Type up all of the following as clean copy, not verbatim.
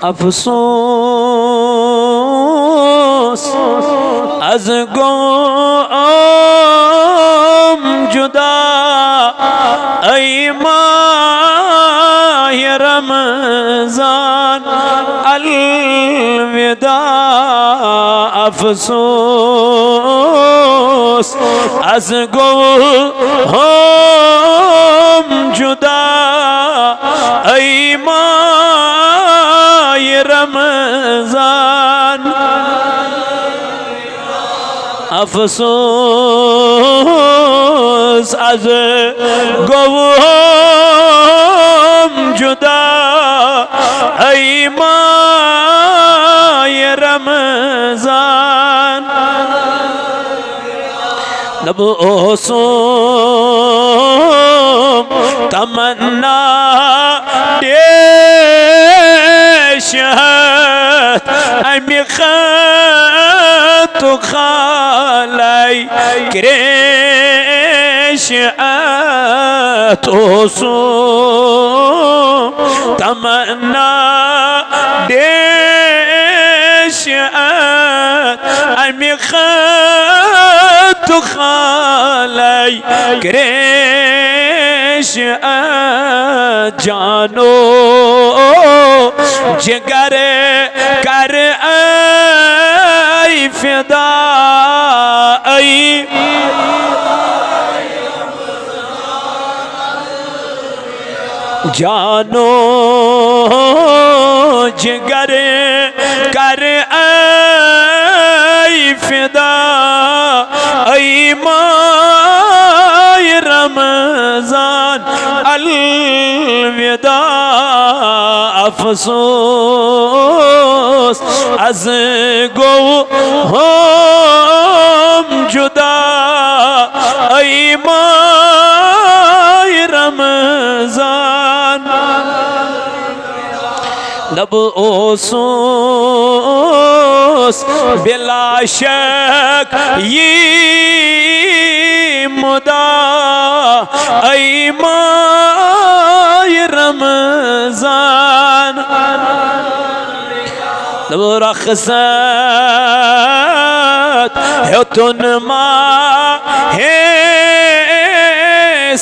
अफसोस अज गोम जुदा ऐ माह रमजान अलविदा अफसोस अज गोम जुदा ऐ माह रमजान अफसोस अज गोम जुदा ऐ माह रमजान नबोसो तमन्ना देशहत अमि खतु खालाई क्रेशअत ओसो तमन्ना देशअत अमि खतु खालाई क्रेशअत जानो जिगर कर ऐ फिदा ऐ जानो जिगर कर ऐ फिदा ऐ माह रमजान अलविदा अफसोस अज गोम जुदा ऐ माह रमजान लब ओसोस बिला शक ये मुदा ऐ माह रमजान लब रखसत है तुन माह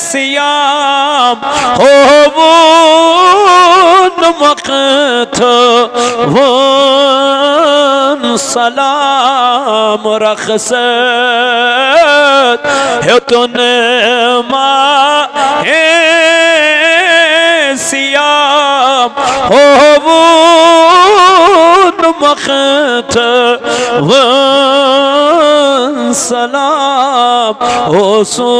सियाम हो वो वक्त वन सलाम रखसत है तुन माह सियाम हो वो वक्त वन सलाम ओसोस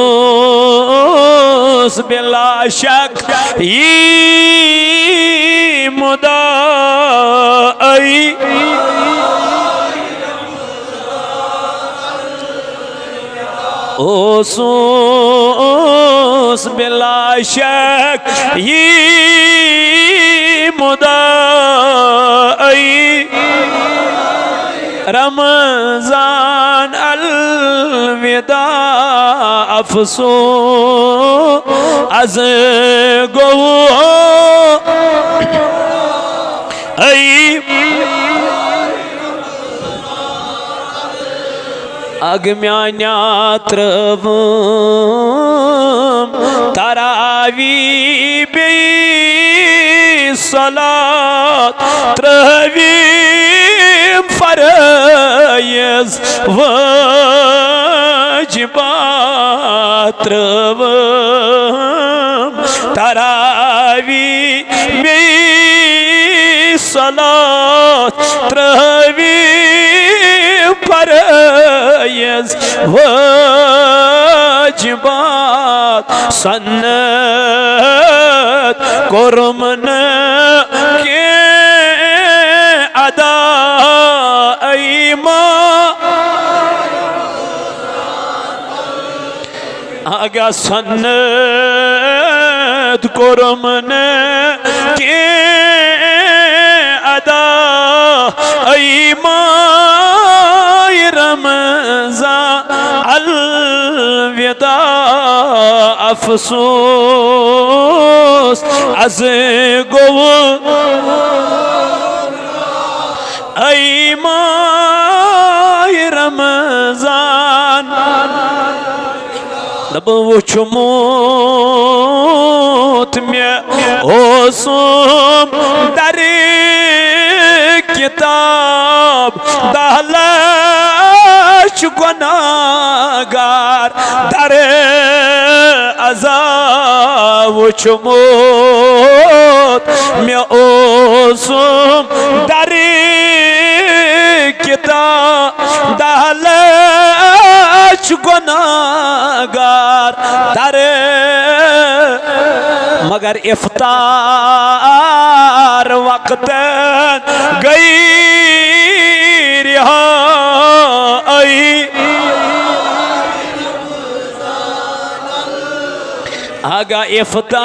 बिला शक ये मुदा ऐ ओसोस बिला शक ये मुदा ऐ रमजान अलविदा अफसोस अज गो ऐ अगम्यान्या त्रवम तरावी बे सलात त्रवी फरयज वाजिबात त्रवम तरावी बे सलात त्रवी फरयज वाजिबात सन्नत कुर्मन के अदा ऐ माह आगा सन्नत कुर्मन के अदा ऐ माह रमजान अलविदा अफसोस अज गो दब वुचमुत मे ओसुम दरे किताब दहलश गुनाहगार दरे अज़ाब वुचमुत मे ओसुम दरे किताब दहलश गुनाहगार दरे मगर इफ्तार वक्त गई रिहाई आगा इफ्तार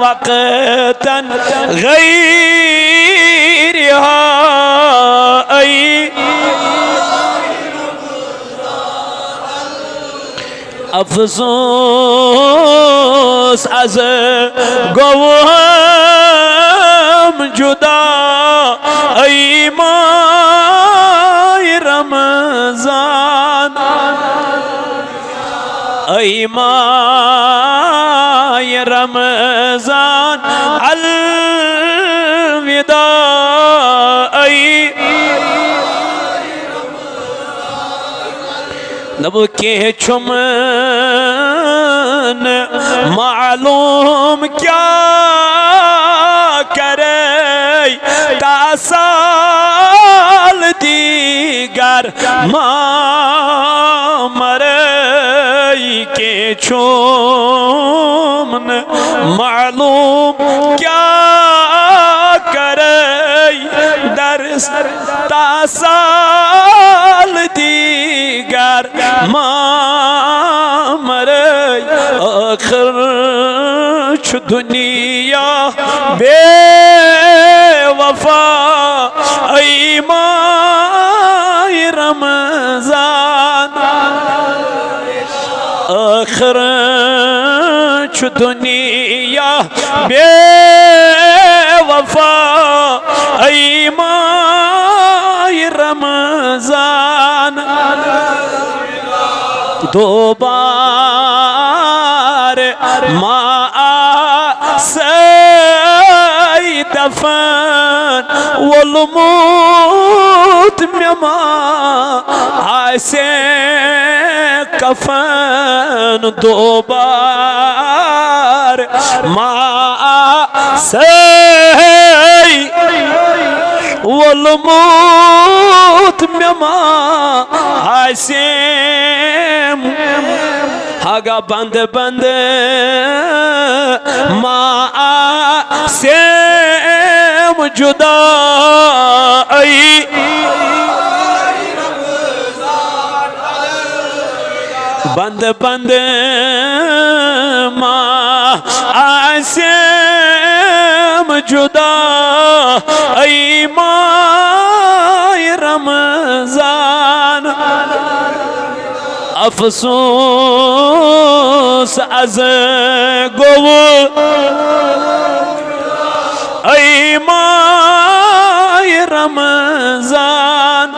वक्त गई रिहाई अफसोस अज गोवम जुदा ऐ माह रमजान ऐ माह रमजान अलविदा नब के छुमन मालूम क्या करे तासाल दीगर मरे के छुमन मालूम क्या करे दर्स तासाल दीगर मरे आखिर दुनिया बेवफा ऐ माह रमजान आखिर दुनिया बेवफा ऐ माह रमजान दो बार सई दफन वलमूत में आसे कफन दो बार सई वलमूत में आसे हागा बंद बंद से जुदा बंद बंद से जुदा ऐ माह रमजान अफसोस अज गोव ऐ माह रमजान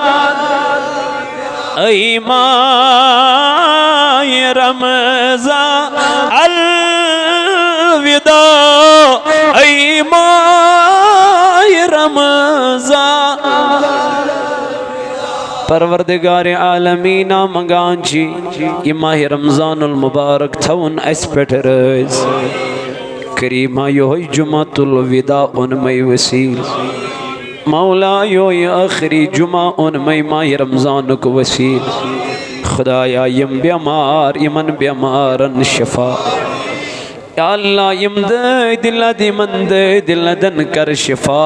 ऐ माह रमजान अलविदा ऐ माह रमजान परवरदिगार आलमीना मंगान जी ये माह रमजानुल मुबारक थवन अस पेट रज करीमा यो जुमातुल विदा उनमय वसील मौला यो आखिरी जुमा उनमय माह रमजान को वसील खुदाया यम बेमार यमन बेमारन शफा या अल्लाह यम दिलदन कर शिफा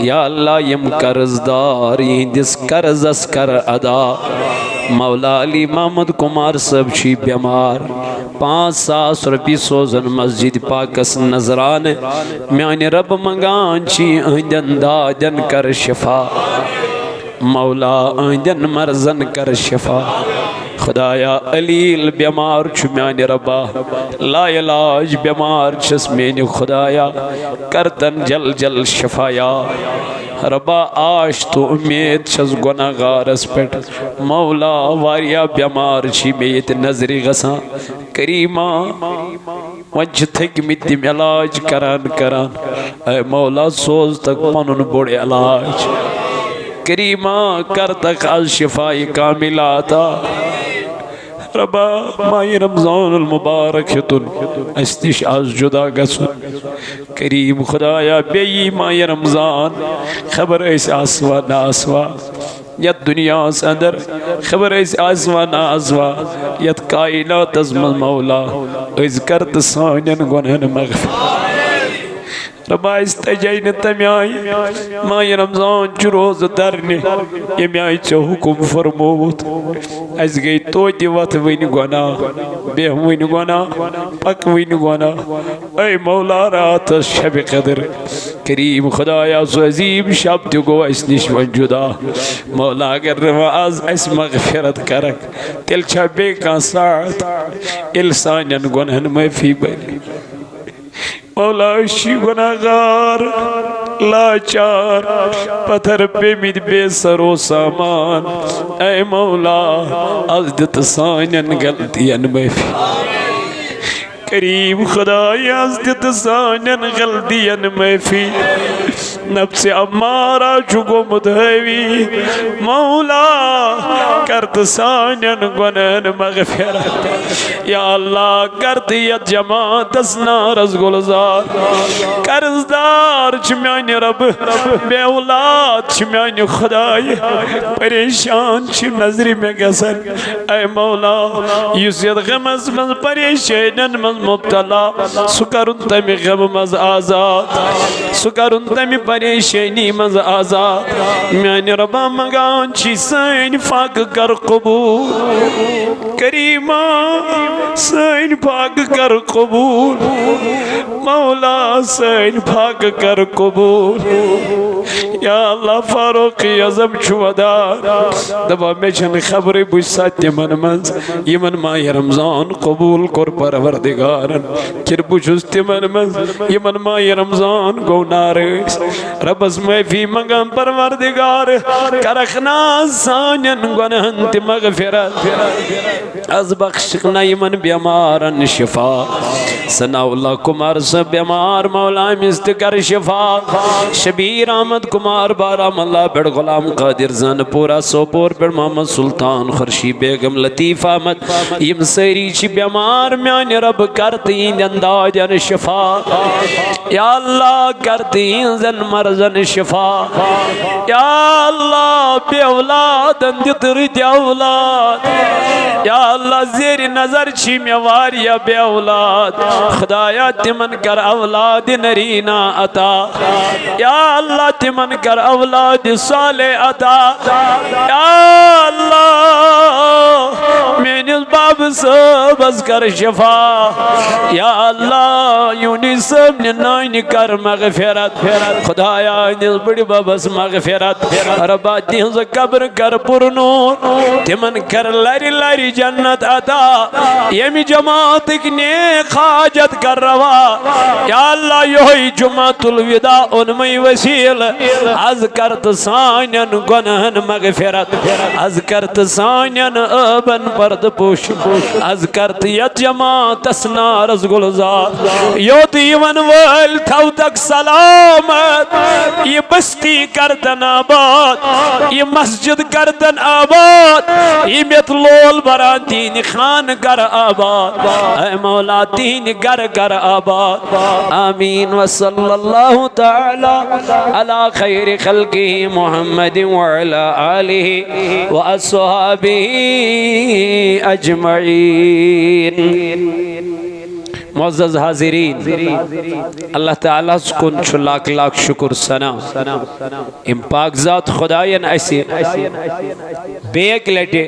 या अल्लाह यम कर्जदार यिंदिस कर्जस कर अदा मौला अली महमद कुमार सब छी बेमार 5,000 रुपये सोजन मस्जिद पाकस नजरान म्यान रब मंगान छी अहदन दादन कर शिफा मौला अहदन मर्जन कर शिफा खुदाया अलील बेमार छु म्यान रबा ला इलाज बेमार छस मेन खुदाया करतन जल जल शफाया रबा आश तो उम्मीद छस गुनाहगारस पेट मौला वारिया बीमार छी मे ये नजरी गसा करीमा वंच थकमित तिम इलाज करान करान ऐ मौला सोज तक पनुन बोड़ इलाज करीमा कर तक आज शिफाई कामिला अता रबा माह रमजान मुबारक तुन अस निश आज जुदा गसुन करीम खुदाया बेयी माह रमजान खबर आसवा ना आसवा यत दुनिया अंदर खबर आसवा ना आसवा यत कायनात मौला अज कर तो सानन गुनहन मगफिरत रबा तजन तम आय माह रमजान रोज दरने ये आय ऐ हुकुम फरमोत अस गई तोत वत वन गुनाह बेह वन गुनाह पक वन गुनाह ऐ मौला रात शब कदर करीम खुदाया सो अजीम शब तो गो अस निश वन जुदा मौला अगर आज अस मगफिरत करक तेल छा बे कह साथ इल सानन गुनहन माफी बनी मौला गुनाहगार लाचार पत्थर पे मित बेसरो सामान ऐ मौला आज दित सानन गलतियन माफी करीम खुदाया आज दित सानन गलतियन माफी नफ्स अम्मारा चुगो मुदहवी मौला करत सानन गुनहन मगफिरत या अल्लाह करत यत जमात नारस गुलजार कर्जदार मान रब बे औलाद मान खुदाय परेशान नजर में गसन ऐ मौला युस यत गमस मज परेशानन मज मुब्तला सु करुन तमि गम मज आजाद सु करुन तमि परेशानी मज आजाद मान रबा मगान सन फाक कर कबूल करीमा सन फाक कर कबूल मौला सन फाक कर कबूल या अल्लाह फारूक आज़म छुदार दबा मे छन खबर बुझ सत्य मज यमन माह रमजान कबूल कोर परवरदिगारन किर बुझुस तिमन मज यमन माह रमजान गो नारस रबस माफी मंगम परवरदिगार करखना सानन गुनहन ते मगफिरत अज बख्शना यमन बीमारन शिफा सनाउल्लाह कुमार सब बीमार मौला मिस्त कर शिफा शबीर अहमद कुमार बारामुल्ला बेड़ गुलाम कादिर जानपुरा सोपोर बेड़ मोहम्मद सुल्तान खुर्शी बेगम लतीफ अहमद यम सारी बीमार मान रब करती अंदाजन शिफा या अल्लाह करती जन मरजन शिफा या अल्लाह बे औलादन दित रित औलाद या अल्लाह जेर नजर छी मे वारिया बे औलाद खुदाया तिमन कर औलाद नरीना अता या अल्लाह तिमन कर औलाद साले अता या अल्लाह मेनिस बाब सबस कर शिफा या अल्लाह यूनिस सब नाइन कर मगफिरत खुदाया निस बड़ी बाबस मगफिरत रबा तिहज कब्र कर पुरनूर तिमन कर लरी लरी जन्नत अता यमी जमात ने खाजत कर रवा या अल्लाह योही जुमातुल विदा उनमई वसील आज करत सानन गुनहन मगफिरत आज करत सानन अबन पर्द पोश आज करत यत जमात नारस गुलजार योत यमन वल थव तक सलामत ये बस्ती करतन आबाद ये मस्जिद करतन आबाद ये मेत लोल बरा तीन खान कर आबाद ऐ मौला तीन घर कर आबाद आमीन व सल्लल्लाहु तआला अला खैर खल्कि मुहम्मद व अला आलिहि व अस्हाबिहि अजमईन। मुअज़्ज़ज़ हाज़िरीन अल्लाह ताला सुकुन छु लाख लाख शुक्र सना इम पाक ज़ात खुदायन ऐसे बेक लटे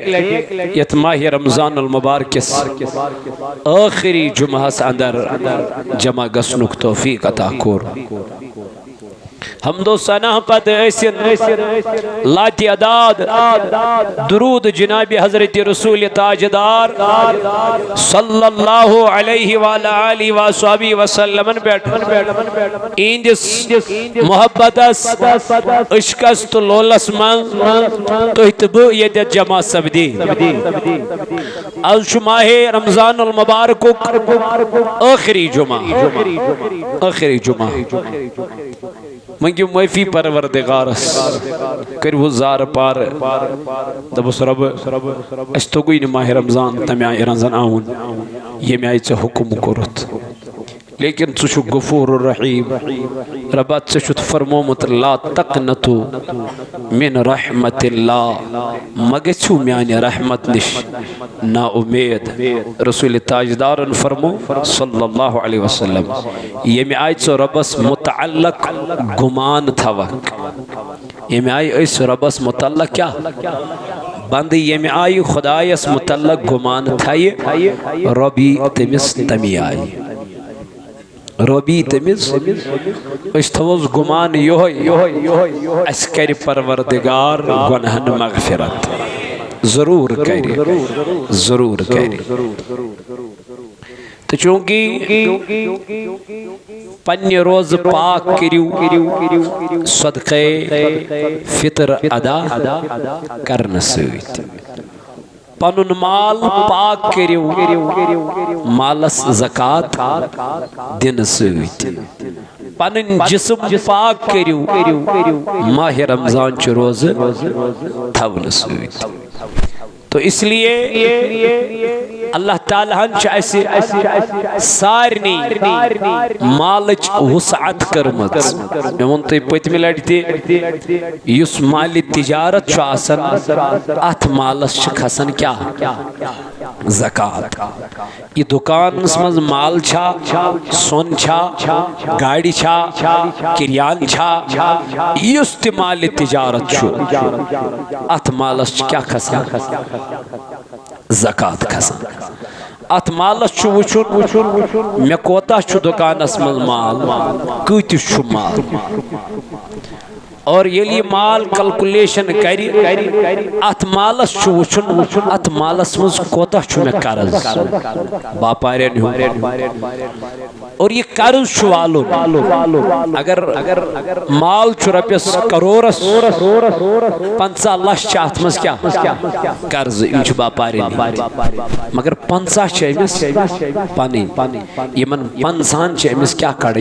यत माह रमज़ानुल मुबारकिस आखिरी जुमहस अंदर जमा गसनुक तौफीक अता कोर हमदो सना पत लातियादाद दुरूद जनाब हजरत रसूल ताजदार सल्लल्लाहु अलैहि वालैहि वसल्लम पे इंदिस मोहब्बतस इश्कस तो लोलस मन तो इतबु ये जमा सब्दी आज माहे रमजान उल मुबारक आखिरी जुमा मंगो माफी परवरदिगारस कर वो जार पार दबस रब अस तोगुई न माह रमजान तमे आय रंजन आउन यमे आय चे हुकुम कोरुत लेकिन छु गफूर रहीम रबा छु फरमोमुत ला तकनतु मिन रहमतिल्लाह मगछु म्याने रहमत निश ना उम्मीद रसूल ताजदार फरमो सल्लल्लाहु अलैहि वसल्लम यमे आय चे रबस मुतअल्लक गुमान थवक यमे आय इस रबस मुतअल्लक क्या बंद यमे आय खुदायस मुतअल्लक गुमान थाय रबी तमिस तमी आय रबी तमिस थवस गुमान अस कर परवरदिगार गुनहन मगफिरत जरूर कर तो चूंकि पन्ने रोज पाक करियो सदक़े फितर अदा करन सत पनुन माल पाक करियो मालस ज़कात दिन सत पनुन जिस्म पाक करियो माह रमजान च रोज थवन सत तो इसलिए अल्लाह ताला सारनी मालच वुसअत करमत मे वोन तुम पत्म लटि युस माल तिजारत अथ मालस खसान क्या ज़कात ये दुकान मज माल सोन गाड़ी किरियान युस त माल तिजारत अथ मालस क्या खसान ज़कात खसान अत मालस वुचुन मे कोता दुकानस मज माल कतिस माल और ये माल कैलकुलेशन कर अत मालस वुचुन अत मालस मज कोता मे कर्ज बापारन और ये कर्ज वालुन अगर माल रपिस करोरस 50 लक्ष अत मज क्या कर्ज इन बापारन मगर 50 पन यमन 50 अमिस क्या कड़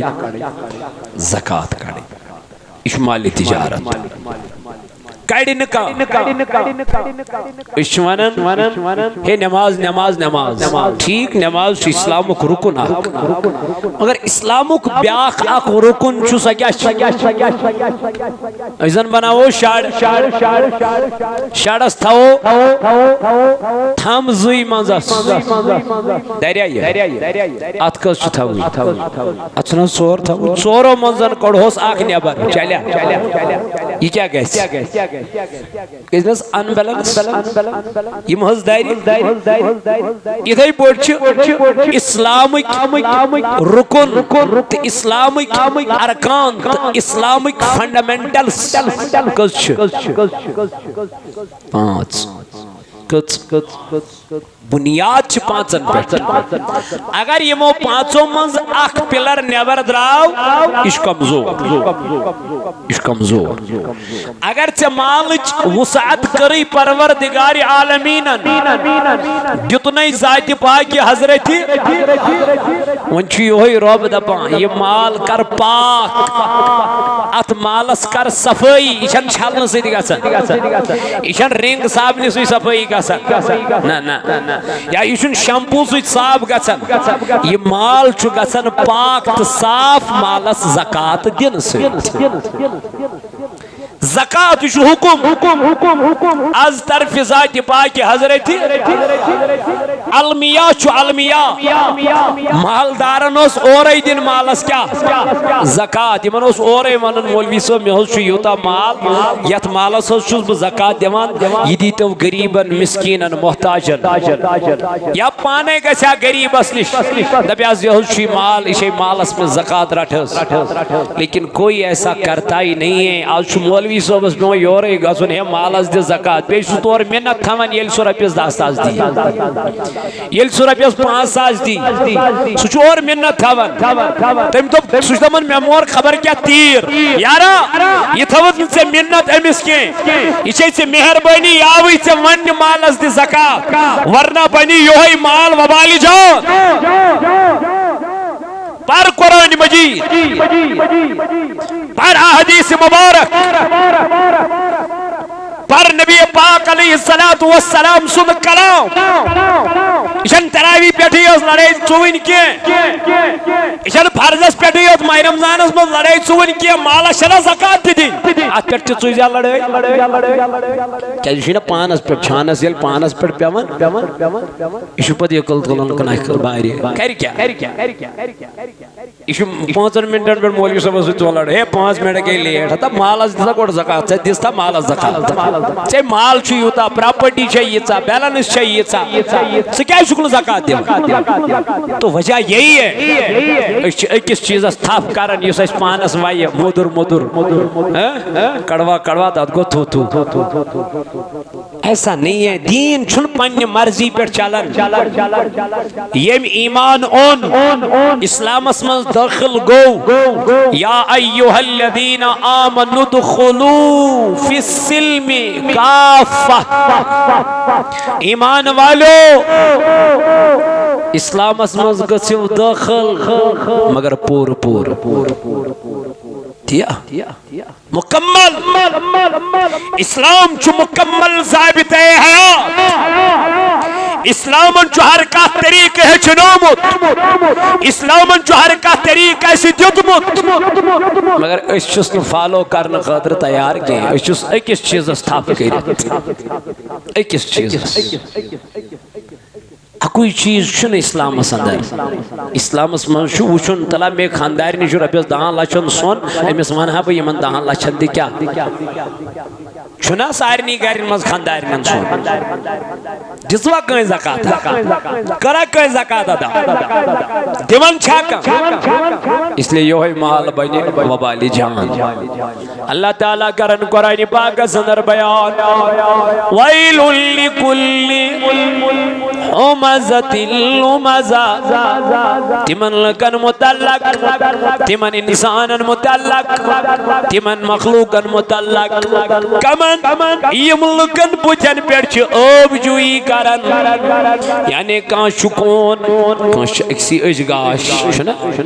ज़कात कड़ यह माल तिजारत कड़न हे नमाज नमाज नमाज ठीक नमाज इस्लामुक रुकन मगर इस्लामुक ब्याख अख रुकन सह क्या बनावो शाड़स थवो थम जुई मजस दरिया अत कस अत चोर थवो चोरो मजन कड़ोस अख नबर चलिया यह क्या अनबैलेंस इथे पे इस्लामिक रुकन इस्लामिक अरकान इस्लामिक फंडामेंटल्स बुनियाद 5 पे अगर यमो 5 मज अख पिलर नबर द्राव यह कमजोर अगर चे मालच वुसअत करी परवरदिगार आलमीन दितुन जात पाक हजरत वन रब दपान यह माल कर पाक अत मालस कर सफाई यह छलन सह रिंग साबन सु सफाई ना या यह शैम्पू सु साफ गसन यह माल गसन पाक तो साफ मालस ज़कात दिन ज़कात हुकुम आज तरफ ज़ात पाक हज़रत अलमिया अलमिया मालदारन ओरे दिन मालस क्या ज़कात यमन ओरे वन मौलवी साहब मे यूता माल यथ मालस बह ज़कात दिवान यह दीतो गरीबन मिस्कीनन मोहताजन या पाने गया गरीबस निश दपास यह माल यह मालस में ज़कात रट लेकिन कोई ऐसा करता ही नहीं है। आज मौलवी साहबस पे योरे गन हे मालस दि ज़कात बे तौर मिन्नत थवान ये सह रपिस 10,000 दी ये सह रपिस 5,000 दी सह और मिन्नत थवान तम दोप सह दपन मे मोर खबर क्या तीर यारा यह थवत ऐ मिन्नत अमिस कह यह मेहरबानी आवी ऐ वन मालस दि ज़कात वरना बनी योही माल वबाली जान पर कुरान मजीद पर अहदीस मुबारक पर नबी पाक अलैहिस्सलातु वस्सलाम सुन कलाम इशन तरावी पेठी लड़ाई चुवन के इशन फर्जस पेठी माह रमजानस मज लड़ाई चुवन के मालस छना ज़कात दिन अत पे चुजा लड़ाई क्या पानस पे छानस ये पानस पे पेवन यह पे यकल तुलन कन कर क्या 5 मिनटन पे मौलवी साहब सो लड़ हे 5 मिनट गई लेट तब मालस दिसा गोड़ ज़कात दिस था मालस ज़कात चे माल यूता प्रॉपर्टी यीचा बैलेंस यीचा क्या ज़कात दिवान तो वजह यही है अकिस चीज़ थप कर पानस वाय मोदुर मोदुर कड़वा कड़वा तथ गो थू थू ऐसा नहीं है। दीन छुन पन्ने मर्जी पे चलन यम ईमान ओन इस्लामस मज दाखिल गो या अय्युहल्लज़ीना आमनु दुखुलू फिस्सिल्मि काफ़ा ईमान वालो इस्लामस मज गसिव दाखिल मगर पूर पूर मुकम्मल इस्लाम चु मुकम्मल ज़ाबिते हयात इस्लाम चु हर का तरीक़ है चुनोमुत इस्लाम चु हर का तरीक़ ऐसी दियुतमुत मगर इस फॉलो करने खातिर तैयार के अकिस चीज़ थप कर अकिस चीज़ अकुई चीज इस्लामस अंदर इस्लामस मज वुन तला मे खानदार निश रपिस 10 लक्षन सोन अमिस वन हा बह 10 लक्षन दि क्या सारे गर मज खानदार सोन दिसवा कह ज़कात करा कह ज़कात अदा दिवन इसलिए योह माल बने वबाली जान अल्लाह ताला करन कुरान पाक अंदर बयान वैलुल लिकुल्ली हुमज़तिल लुमज़ा तिमन लकन मुतल्लक तिमन इंसानन मुतल्लक तिमन मखलूकन मुतल्लक कमन यम लकन बुझन पे अब जुई करन यानी कह शुकून कह अजगाश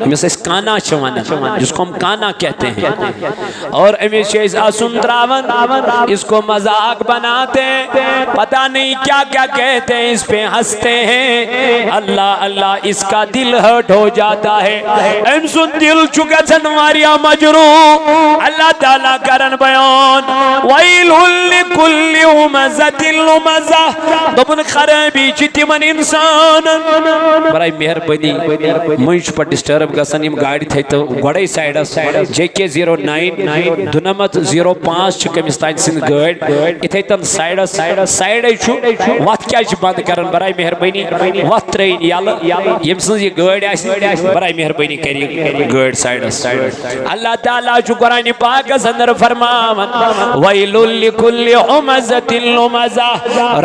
मिस काना जिसको हम काना कहते हैं और अमिस आसुन त्रावन इसको मजाक बनाते हैं पता नहीं क्या क्या कहते हैं इस पे हंसते हैं अल्लाह अल्लाह इसका दिल हर्ट हो जाता है सुन दिल चुका वारिया मजरू अल्लाह ताला करन बयान वैलुल लिकुल्ली हुमज़तिल लुमज़ा दोपन खराबी छि तिमन इंसान बराई मेहरबानी मुझ पर डिस्टर्ब गसन यम गाड़ी थे तो गोड़े साइडस JK 09 दुनमत 05 छि कमिस तान सिन गाड़ी इथे तन साइडस साइड छु वत क्या छि बंद करन बराई मेहरबानी वत ट्रेन यल यम सज ये गाड़ी आसी बराई मेहरबानी करी गाड़ी साइडस अल्लाह ताला छु कुरान पाक अंदर फरमावन वैलुल लिकुल्ली हुमज़तिल लुमज़ा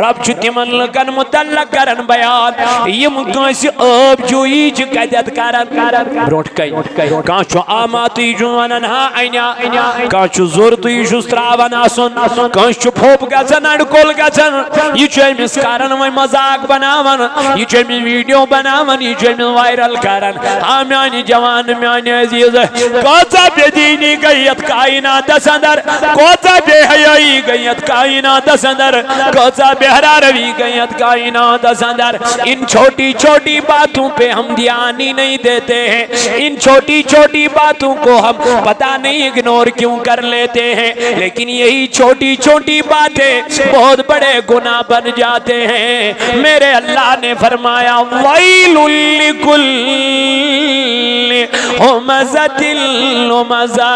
रब छु तिमन लगन मुतल्लक करन बयान यम कस अब जुई छि कदत करन ब्रोट कई का छु आमात यु वनन हा अइना का छु जोर तु यु त्रावन आसन का छु फोप गजन अडकोल गजन यु छु मिस करन वय मजाक बना बनावन ये वीडियो बनावन ये वायरल करन हाँ म्यानी जवान म्यानी अजीज कोचा बेदीनी गयत कायनात अंदर कोचा बेहयाई गयत कायनात अंदर कोचा बेहरारवी गयत कायनात अंदर इन छोटी छोटी बातों पे हम ध्यान ही नहीं देते हैं इन छोटी छोटी बातों को हम पता नहीं इग्नोर क्यों कर लेते हैं लेकिन यही छोटी छोटी बातें बहुत बड़े गुनाह बन जाते हैं मेरे अल्लाह ने फरमाया वैलुल लिकुल्लि हुमज़तिल लुमज़ा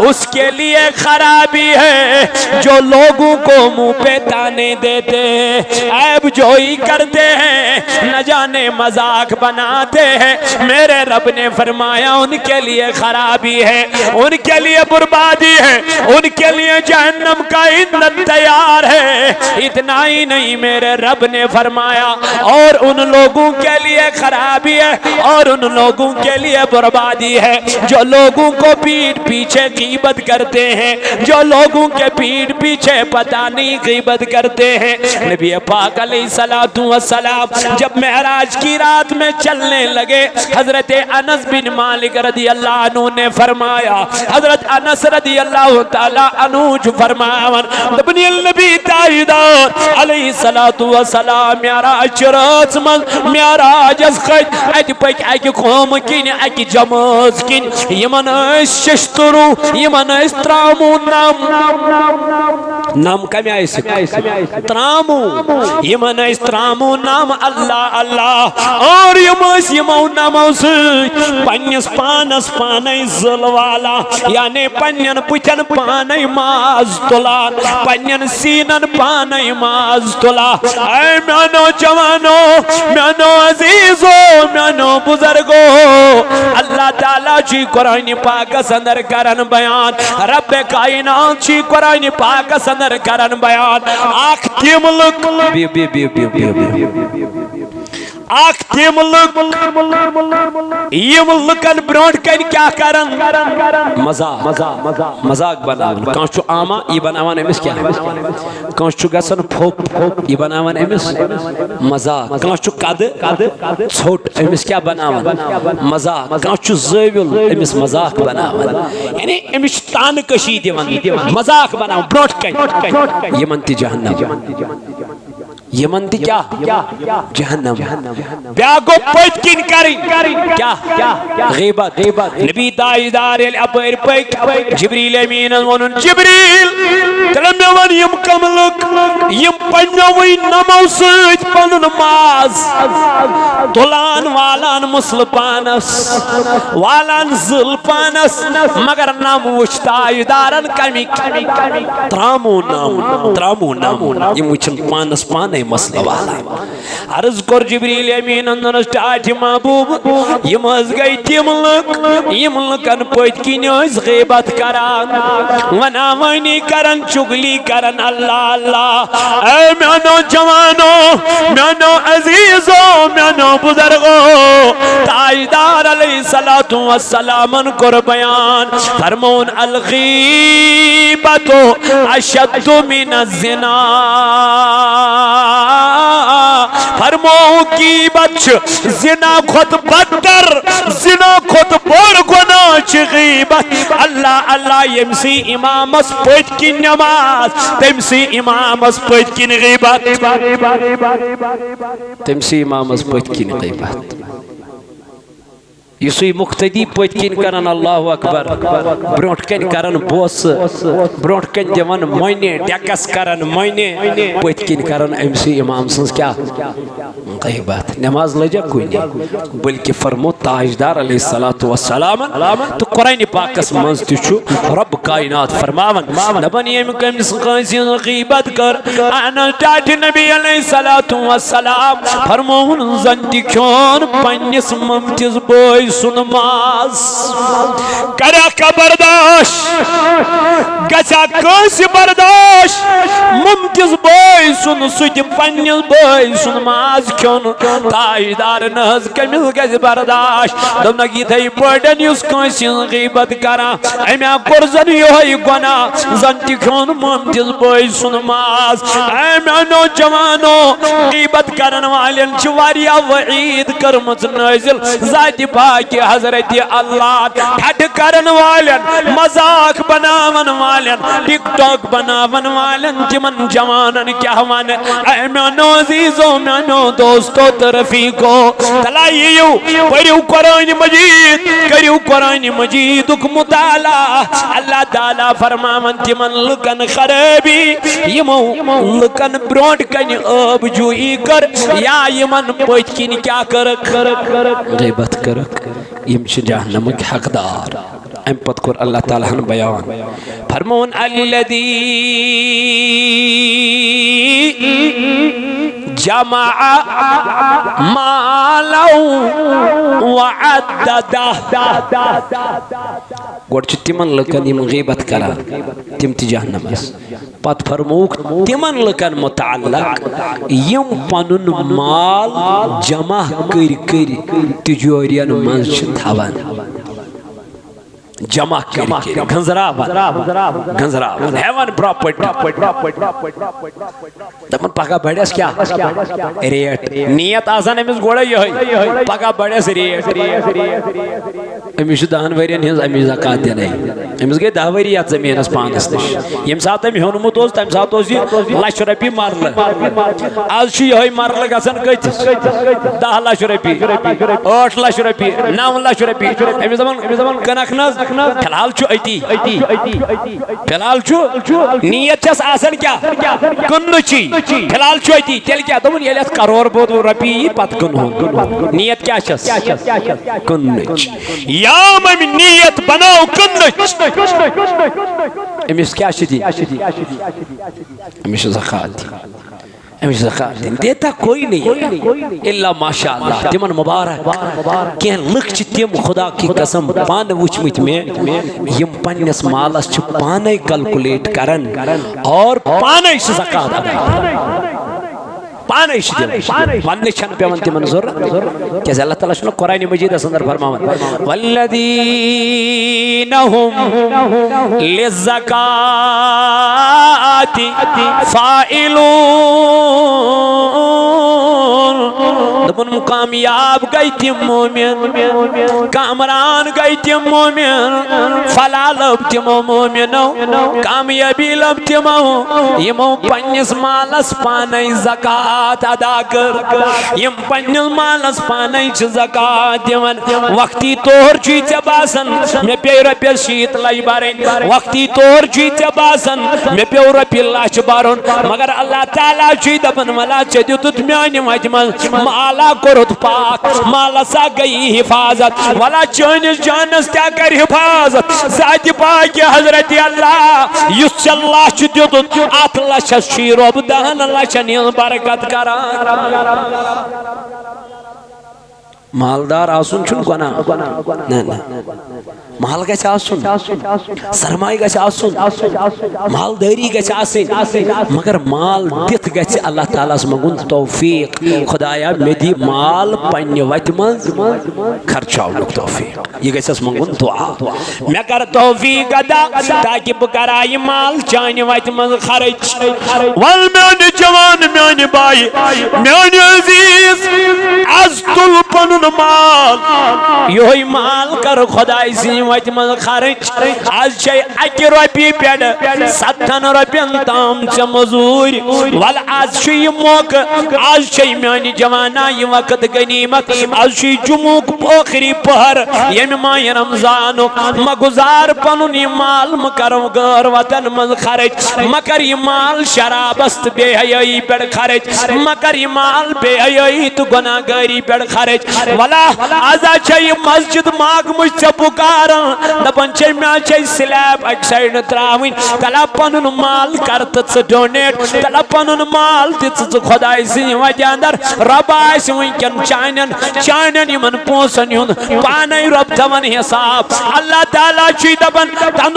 उसके लिए खराबी है जो लोगों को मुंह पे ताने देते हैं ऐब जोई करते हैं न जाने मजाक बनाते हैं मेरे रब ने फरमाया उनके लिए खराबी है उनके लिए बर्बादी है उनके लिए जहन्नम का ईंधन तैयार है इतना ही नहीं मेरे रब ने फरमाया और उन लोगों के लिए खराबी है और उन लोगों के लिए बर्बादी है जो लोगों को पीठ पीछे गीबत करते हैं जो लोगों के पीठ पीछे पता नहीं गीबत करते हैं नबी पाक अलैहिस्सलातु वस्सलाम जब मेराज की रात में चलने लगे हजरत अनस बिन मालिक रदी अल्लाह अन्हु ने फरमाया हजरत अनस रदी अल्लाह ताला अन्हु फरमावन नबी नबी ताईदार अलैहिस्सलातु वस्सलाम मेराज रात में मेराज खज अत पक अक कौम किन अक जमात किन यमन शस्तरू यमन त्रामू नाम कम त्रामू यमन त्रामू नाम अल्लाह अल्लाह और यमो नामो पन्नस पानस पाने जलवाला यानी पन्न पुथन पाने माज तुला पन्न सीनन पाने माज तुला म्यानो जवानो म्यानो अजीजो म्यानो बुजुर्गो अल्लाह ताला जी कुरान पाक अंदर करन बयान रब कायनात जी कुरान पाक अंदर करन बयान आख तिम लुक आख तिम लुक यम लुकन ब्रोट कन क्या करन मजाक बनावन कांच आमा ये बनावन एमिस क्या कांच गसन फोक ये बनावन एमिस मजाक कांच कद छोट एमिस क्या बनावन मजाक कांच ज़विल एमिस मजाक बनावन यानी एमिस तान कशी दिवन मजाक बनावन ब्रोट कन यमन ति जहन्नम यमन ति क्या जहन्नम ब्यागो पट किन करी क्या गीबत नबी दाईदार अपर पक जिब्रील अमीन वनुन जिब्रील तलम वन यम कमलक यम पन्नवई नमो सच पनुन माज तुलान वालान मुसलपानस वालान जुल्पानस मगर नाम वुश्ताईदारन कमी त्रामू नाम यम वचन पानस पाने मसला वाला अर्ज कर जिब्रील अमीन स्टार्ट महबूब यम गई तिम लुकन पत किन गीबत करान वना वनी करन चुगली करन अल्लाह अल्लाह ऐ म्यानो जवानो म्यानो अजीजो म्यानो बुजुर्गो ताईदार अलैहिस्सलातु वस्सलाम कर बयान फरमौन अल गीबतु अशद्दु मिनज़ ज़िना फरमो की बच जिना खुद बदतर जिना खुद बोल गुनाह गीबत अल्लाह अल्लाह यमसी इमामस पट की नमाज तमसी इमामस पट की गीबत तमसी इमामस पट की गीबत युसुई मुख्तदी पत किन करन अल्लाहु अकबर ब्रोट कन करन बोस ब्रोट कन दिवन मोने डकस करन मोने पत किन करन एमसी इमाम सन्स क्या गीबत नमाज लजा कोई बल्कि फरमो ताजदार अलैहिस्सलातु वस्सलाम तो कुरान पाकस मंज तिछु रब कायनात फरमावन दबन यम कमिस कासी गीबत कर अना टाट नबी अलैहिस्सलातु वस्सलाम फरमोन जंति खोन पन्निस ममतिस बोय सुनमाज करा का बर्दाश्त गचा कस बर्दाश्त मुमतिज बोय बॉय सुन सुद पन्निस बॉय सुन माज खोन ताजदार नज कमिस गज बर्दाश्त दोनक इथे पड़न युस कंस गीबत करा अम्या कोर जन योय गुना जन ति खोन ममतिस बॉय सुन माज अम्या नौजवानो गीबत करन वालन छ वारिया वईद करमत नाजिल जाति पाक हजरत अल्लाह ठड करन वालन मजाक बनावन वालन टिकटॉक बनावन वालन तिमन जवानन क्या वन ऐ म्यानो अजीजो म्यानो दोस्तों तो रफीको तलाइयो पढ़ियो कुरान मजीद करियो कुरान मजीद मुताला अल्लाह ताला फरमावन तिमन लुकन खराबी यमो लुकन ब्रोंट कन अब जुई कर या यमन पतकिन क्या कर गीबत कर यम छ जहन्नमक हकदार अम पत कोर अल्लाह ताला हन बयान फरमोन अल्लदी जमा मालौ वअद्ददा गोड छ तिमन लकन यम गीबत करा तिम ति जहन्नमस पत फरमोक तिमन लकन मुतअल्लक यम पनुन माल जमा कर तिजोरियन मंज छ थवन जमा कर गंजरा हेवन प्रॉपर्टी दपन पका बड़स क्या रेट नियत आसान अमिस गोड़ा यही पका बड़स रेट अमिस दहन वरियन हज अमिस ज़कात दिन अमिस गई 10 वरी यत जमीनस पानस निश यम सात अम होनमुत तम सात लाख रुपये मरल आज यही मरल गसन कतिस 10 लाख रुपये 8 लाख रुपये 9 लाख रुपये अमिस दपन कनक नज फिलहाल अति फिलहाल नीयत आसान क्या कुन फिलहाल अति तेल क्या दोन ये करोड़ बोध रुपये पत कुन नीयत क्या कुन या नीयत बनाओ कुन अमिस क्या अमिस ज़कात अमिस ज़कात देता कोई नहीं इल्ला माशाअल्लाह तिमन मुबारक के लुक तिम खुदा की कसम पान वुचमत में यम पन्नस मालस छ पाने कैलकुलेट करन और पाने ज़कात अदा पाने वन छन पेवन तिमन ज़रूरत क्या अल्लाह ताला छ कुरान मजीद अंदर फरमावन वल्लदीना हुम लिज़काति फाइलून दबन कामयाब गई तिम मोमिन कामरान गई तिम मोमिन फला लब तिम मोमिनो कामयाबी लब तिमो यमो पन्निस मालस पाने ज़कात अदा कर यम पन्निस मालस पाने ज़कात दिवन वक्ती तौर चे बासन मे पे रुपये 7 लाख बारन वक्ती तौर चे बासन मे पे रुपये लाख बारन मगर अल्लाह ताला चे दपन मला चे दितुत म्यान वत मज माला कोरुत पाक माला सा गई हिफाजत वाला चनिस जानस क्या कर हिफाजत जाति पाक हजरत अल्लाह युस अल्लाह चे दितुत 8 लाख शी रब 10 लाख निल बरकत करा मालदार आसुन छुन गुना न माल गछ आसुन सरमाई गछ आसुन मालदारी गछ आसिन मगर माल दित गछ अल्लाह ताला मगुन तौफीक खुदाया मेदी माल पन्ने वत मज खर्चाउनुक तौफीक ये गछस मगुन दुआ मे कर तौफीक अदा ताकि ब कराय माल चान वत मज खर्च वल मेन जवान मेन भाई मेन अजीज आज तुल पनुन माल योही माल कर खुदाई सी वत मज खर्च आज छे 1 रुपये पे 7 रुपयन ताम च मजूर वल आज छे मौक आज छे म्यान जवाना ये वक्त गनीमत आज छे जुमुक आखिरी पहर यम माह रमजान मगुजार पनुन माल मकर गैर वतन मज खर्च मकर ये माल शराबस्त बेहयाई पे खर्च मकर ये माल बेहयाई तो गुनाहगारी पे खर्च वला आजा छे मस्जिद माग मुझ पुकार दपन मे स्लैब अक साइड त्रावन तला पन माल कर तो डोनेट तला पन माल दिस खुदाई सि वजह अंदर रब आस वनकन चान पोसन हुन पान रब दवन हिसाब अल्लाह ताला दपन तन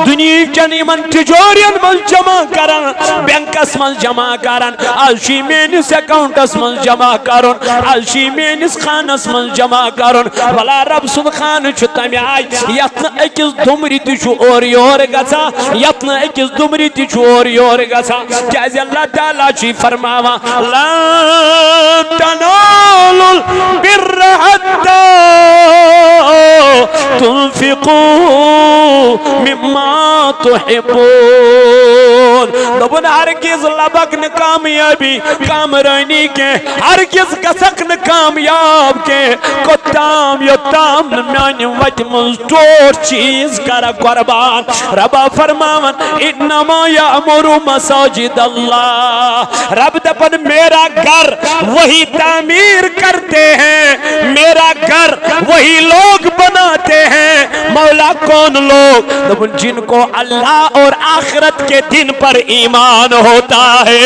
दुनिया तिजोरियन मज जमा करान बैंकस मज जमा करान आज मेनिस अकाउंटस मज जमा करुन आज मेनिस खानस मज जमा करुन भला रब सुन खान तम आय यत अकिस दुमरी तोर योर गसा यत अकिस दुमरी तोर योर गसा क्या अल्लाह ताला फरमावा ला तनालुल बिर्र हत्ता तुनफिकू मिम्मा तुहिब्बून दोबन हरगिज लबक न कामयाबी कामरानी के हरगिज गसक न कामयाब के कोताम योताम म्यान वत मुस्तोर चीज कर कुर्बान रबा फरमावन इन्नमा यामुरु मसाजिद अल्लाह रब दपन मेरा घर वही तामीर करते हैं मेरा घर वही लोग बनाते हैं मौला कौन लोग दपन जिनको अल्लाह और आखिरत के दिन पर ईमान होता है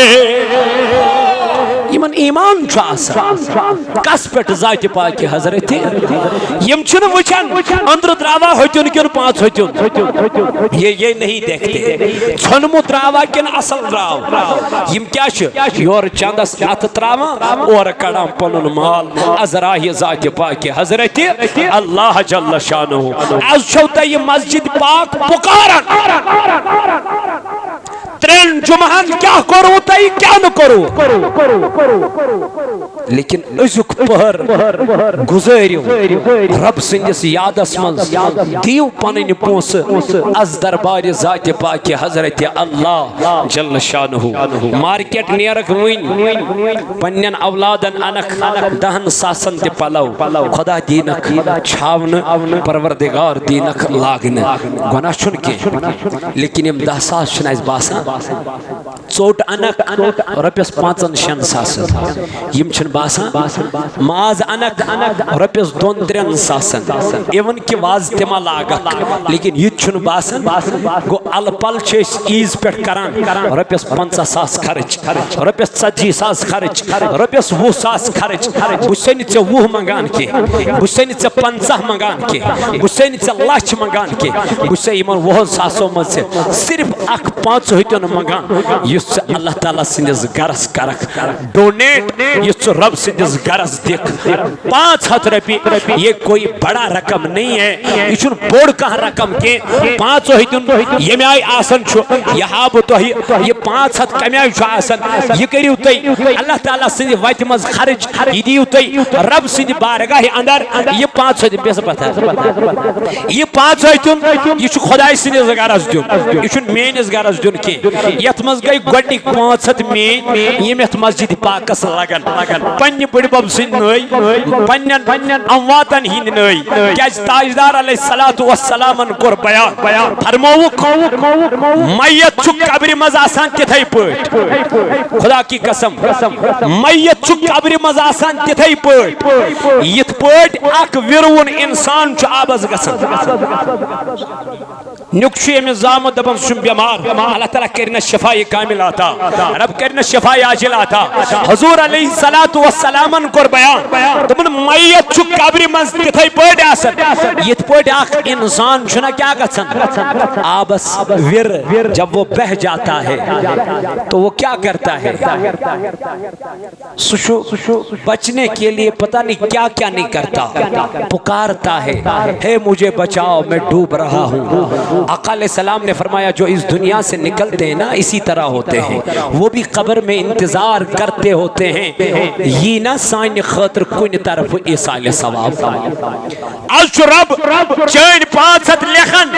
यमन ईमान कस पे जात पाक हजरत यम वुचान अंदर द्रावा होतुन किन पांच होतुन ये नहीं देखते छनमु द्रावा किन असल द्राव यम क्या योर चंदस अत त्रावा और कड़ा पनुन माल अजरा जात पाक हजरत अल्लाह जल्ल शानुहु आज छौ तय मस्जिद पाक पुकारन त्रेन जुमहन क्या करो तई क्या न करो लेकिन अजुक पहर गुजरियो रब सिंदिस यादस मज दियो पनन पोस अज दरबार जात पाक हजरत अल्लाह जल्ल शानुहु मार्केट नेरक वन पन्नन औलादन अनक 10 सासन ते पलव खुदा दीनक छावन परवरदिगार दीनक लागन गुनाह छुन के लेकिन यम 10 सास छन बासा चोट अनक रपियस 5-6 सासन यम छन बासान माज अनक रपियस 2-3 सासन इवन कि वाज तिमा लागक लेकिन ये छुन बासान गो अल पल ईज पे करान रपियस 50 सास खर्च रपियस 40 सास खर्च रपियस 20 सास खर्च बुसैन चे 20 मंगान के बुसैन चे 50 मंगान के बुसैन चे लाख मंगान के बुसै इमन 20 सासों में से सिर्फ अख 5 होतन मंगान युस अल्लाह ताला सिंदिस गरस करक डोनेट युस रब सिंदिस गरस दिख 500 रुपये ये कोई बड़ा रकम नहीं है ये बोड़ कह रकम के 5 होतन यम आय आसन छु यहा तो ये 500 कम आसन ये करियो तई अल्लाह ताला सिंदि वत मज खर्च ये दियो तई रब सिंदि बारगाह अंदर ये 500 बेस पता ये 5 होतन ये खुदाई सिंदिस गरस दियो ये मेनिस गरस दियो के यथ मज गई गोडनिक 500 मेन यम यथ मस्जिद पाकस लगन पन्ने बड़ बब सिन नई पन्नन अमवातन हिन नई क्या ताजदार अलैहिस्सलातु वस्सलामन कोर बयान फरमावु मैयत छु कब्र मज आसान तिथै पट खुदा की कसम मैयत छु कब्र मज आसान तिथै पट यथ पट अक विरवन इंसान छु आबस गसन नुक्शे में जाम दबन सुन बीमार अल्लाह ताला करना शिफाए कामिल आता रब करना शिफाए आजिल आता हुजूर अलैहिस्सलातु वस्सलामन कोर बयान तमन मैयत छु कब्र मज तिथै पट आसन यथ पट अक इंसान छना क्या गसन आबस विर जब वो बह जाता है तो वो क्या करता है सुशु बचने के लिए पता नहीं क्या क्या नहीं करता पुकारता है हे मुझे बचाओ मैं डूब रहा हूँ आका अलैहिस्सलाम ने फरमाया जो इस दुनिया से निकलते हैं ना इसी तरह होते हैं वो भी कब्र में इंतजार करते होते हैं ये ना साइन खतर कुन तरफ इसाल सवाब आज रब चैन 500 लेखन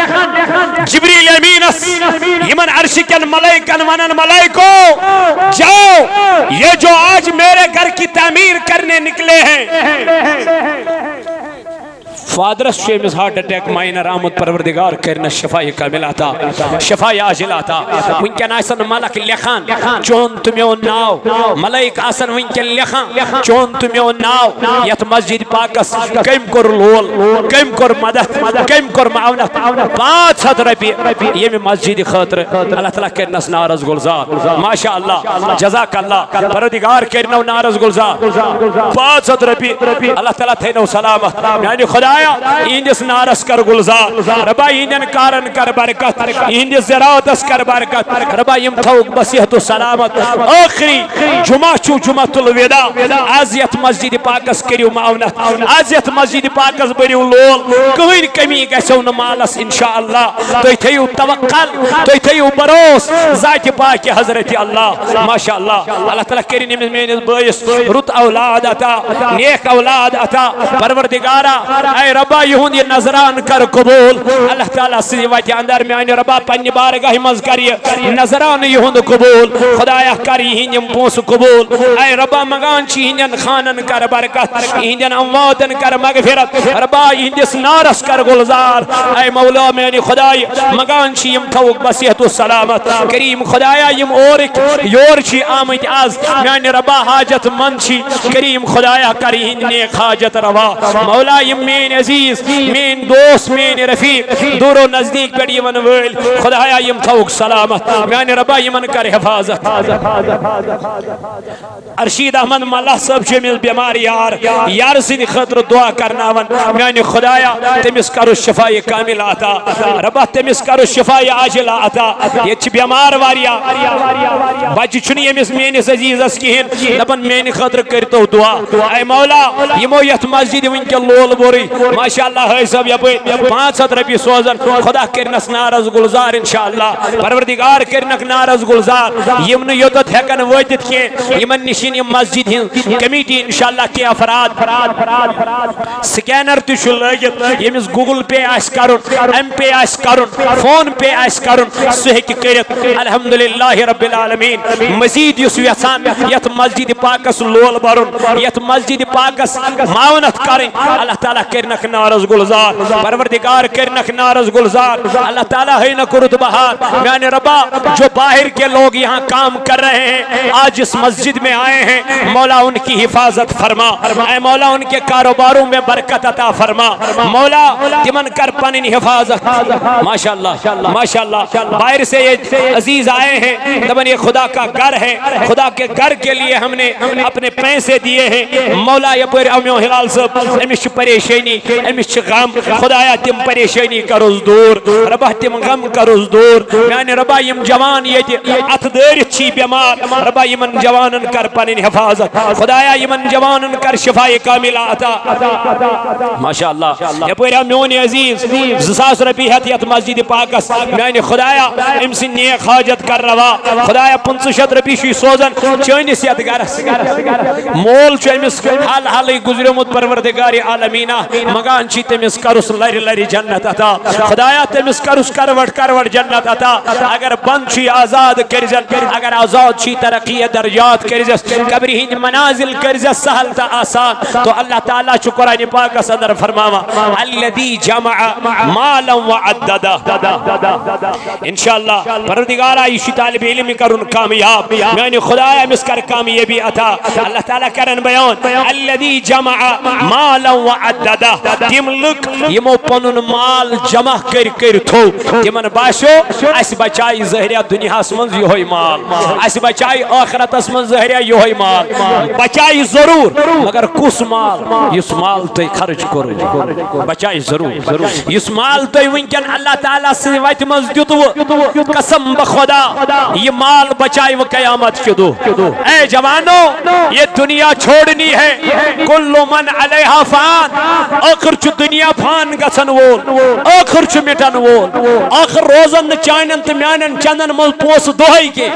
जिब्रील अमीनस यमन अर्श के मलाइकन वनन मलाइको जाओ ये जो आज मेरे घर की तामीर करने निकले हैं father's Amish heart attack minor आमुद परवरदिगार करना शफाए कामिल अता शफाए आजिल अता वनकन आसन मलक लेखान चोन तो मेन नाव मलाइक आसन वनकन लेखान चोन तो मेन नाव यथ मस्जिद पाकस कम कोर लोल कम कोर मदद कम कोर मावनत 500 रपये ये मस्जिद खतर अल्लाह ताला करनस नारज गुलजार माशाअल्लाह जज़ाकल्लाह परवरदिगार करनो नारज गुलजार 500 रपये अल्लाह ताला थैनो सलामत यानी खुदाया इंदिस नारस कर गुलजार रबा इंदन कारन कर बरकत इंदिस ज़राअतस कर बरकत रबा यम थौक बसिहत सलामत आखिरी जुमा छु जुमातुल विदा आजियत मस्जिद पाकस करियो मावनत आजियत मस्जिद पाकस बरियो लोल कहीं कमी गसो न मालस इंशाअल्लाह तो थयु तवक्कल तो थयु भरोस जात पाक हजरत अल्लाह माशाअल्लाह अल्लाह ताला करिन मेन बयस रुत औलाद अता नेक औलाद अता परवरदिगारा ऐ रबा यहुंद ये नजरान कर कबूल अल्लाह ताला से वत अंदर में आने रबा पन्नी बारगाह मज कर नजरान यहुंद कबूल खुदाया कर हिंदम पोस कबूल ऐ रबा मगान छी हिंदन खानन कर बरकत हिंदन अमवातन कर मगफिरत रबा हिंदिस नारस कर गुलजार ऐ मौला मेनी खुदाई मगान छी यम थौक बसियत सलामत करीम खुदाया यम और योर छी आमद आज मेनी रबा हाजत मन छी करीम खुदाया कर हिंद नेक हाजत रवा मौला यम मेन अजीज मेन दोस्त मेन रफीक दूरो नजदीक पे यमन वल खुदाया यम थौक सलामत मेनी रबा यमन कर हिफाजत अरशीद अहमद मल्ला सब जमिल बीमार यार सिंह खतर दुआ करनावन मेनी खुदाया तमिस करो शफाए कामिल अता रबा तमिस करो शफाए आजिल अता ये बीमार वारिया बच्चे छुन यमिस मेनिस अजीजस कहिन दपन मेनी खतर करतो दुआ ऐ मौला यमो यथ मस्जिद वनके लोल बोरी माशाअल्लाह है सब यप 500 रपये सोजन खुदा करनस नारज गुलजार इंशाअल्लाह परवरदिगार करनक नारज गुलजार यम न योदत हेकन वतित के यमन निशिन यम मस्जिद हिन कमेटी इंशाअल्लाह के अफराद स्कैनर तु छु लगित यमिस गूगल पे आस करुन एम पे आस करुन फोन पे आस करुन सु हेकि करित अल्हम्दुलिल्लाह रब्बिल आलमीन मजीद युस यसान यत मस्जिद पाकस लोल बरुन यत मस्जिद पाकस मावनत करें अल्लाह ताला करनक नारज गुलजार परवरदिगार करनक नारज गुलजार अल्लाह ताला है न कुरुत बहार मैंने रबा जो बाहर के लोग यहाँ काम कर रहे हैं आज इस मस्जिद में आए हैं मौला उनकी हिफाजत फरमा ऐ मौला उनके कारोबारों में बरकत अता फरमा मौला तिमन कर पनिन हिफाजत माशाअल्लाह माशाअल्लाह बाहर से ये अजीज आए हैं तबन ये खुदा का घर है खुदा के घर के लिए हमने अपने पैसे दिए हैं मौला ये पर अम्यो हिलाल सब अमिश परेशानी अमिश गम खुदाया तिम परेशानी करोस दूर रबा तिम गम करोस दूर मैंने रबा यम जवान ये अथ देर छी बीमार रबा यमन जवानन कर पनिन हिफाजत खुदाया यमन जवानन कर शिफाए कामिल अता माशाअल्लाह ये पर अम्योन अजीज 2000 रपये हत यत मस्जिद पाकस मैंने खुदाया इमसिन नेक हाजत कर रवा खुदाया 500 रपये शी सोजन चनिस यत गरस मोल चमिस हाल हाल गुजरमुत परवरदिगार आलमीना मगान छी तमिस करुस लरि लरि जन्नत अता खुदाया तमिस करुस करवट जन्नत अता अगर बंद छी आजाद करजन अगर आजाद छी तरक्की दर्जात करजन कब्र हिंद मनाजिल करज सहल ता आसान तो अल्लाह ताला छु कुरान पाक सदर फरमावा अल्लदी जमा मालन व अद्ददा इंशाअल्लाह परवरदिगार आयशी तालिब इल्म करुन कामयाब मैंने खुदाया मिसकर कामयाबी अता अल्लाह ताला करन बयान अल्लदी जमा मालन व अद्ददा तिम लुक यमो पनुन माल जमा कर थो तिमन बाशो अस बचाई जहरिया दुनियास मंज योय माल अस बचाई आखिरतस मंज जहरिया योय माल बचाई जरूर मगर कुस माल इस माल तो खर्च करो बचाई जरूर इस माल तो वनकन अल्लाह ताला से वत मंज दितु कसम बखुदा ये माल बचाई व कयामत के दो ए जवानों ये दुनिया छोड़नी है कुल्लु मन अलैहा फान आखिर छु दुनिया फान गसन वोल आखिर छु मिटन वोल आखिर रोजन चानन त म्यानन चंदन मल पोस दोहई के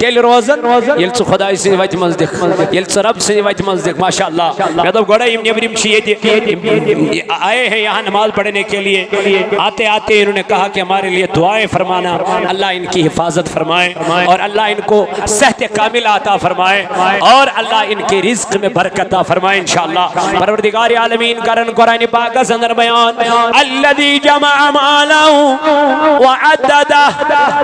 तेल रोजन येल छु खुदा से वत मंज देख येल छु रब से वत मंज देख माशाअल्लाह मैं तो गड़ा इम नेबरिम छी आए हैं यहाँ नमाज पढ़ने के लिए आते आते इन्होंने कहा कि हमारे लिए दुआएं फरमाना अल्लाह इनकी हिफाजत फरमाए और अल्लाह इनको सेहत कामिल अता फरमाए और अल्लाह इनके रिज्क में बरकत फरमाए इंशाअल्लाह परवरदिगार आलमीन कर करन कुरान पाक अंदर बयान अल्लज़ी जमा मालहु व अद्ददा